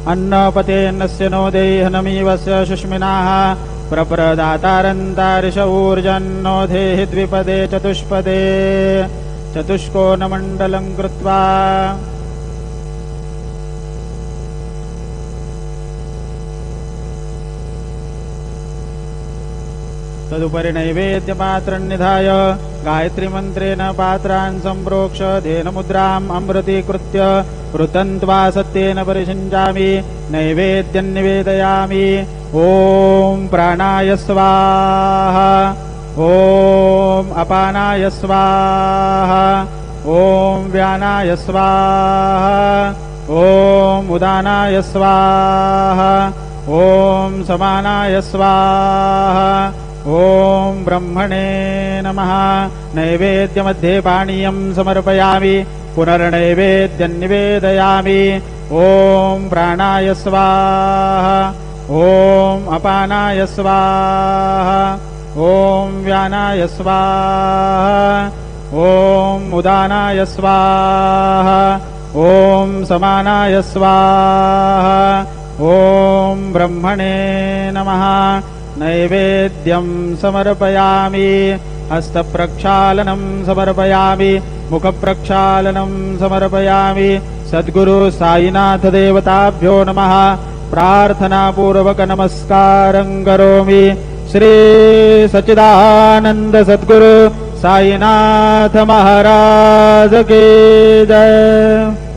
अन्नपतेऽन्नस्य no देहनमीवस्य शुष्मिनाः प्रप्रदातारन्तारिष ऊर्जन्नो धेहि द्विपदे चतुष्पदे चतुष्कोणमण्डलं कृत्वा तदुपरि नैवेद्यपात्रन्निधाय गायत्रीमन्त्रेण पात्रान् सम्प्रोक्ष धेनुमुद्राम् अमृतीकृत्य ऋतन्त्वा सत्येन परिषिञ्चामि नैवेद्यं निवेदयामि। ॐ प्राणाय स्वाहा, ॐ अपानाय स्वाहा, ॐ व्यानाय स्वाहा, ॐ उदानाय स्वाहा, ॐ समानाय स्वाहा, ॐ ब्रह्मणे नमः। नैवेद्यमध्ये पानीयं समर्पयामि पुनर्नैवेद्यं निवेदयामि। ॐ प्राणाय स्वाहा, ॐ अपानाय स्वाहा, ॐ व्यानाय स्वाहा, ॐ उदानाय स्वाहा, ॐ समानाय स्वाहा, ॐ ब्रह्मणे नमः। नैवेद्यं समर्पयामि। हस्तप्रक्षालनं समर्पयामि, मुखप्रक्षालनं समर्पयामि। सद्गुरु साईनाथ देवताभ्यो नमः। प्रार्थनापूर्वक नमस्कारं करोमि। श्री सच्चिदानंद सद्गुरु साईनाथ महाराज की जय।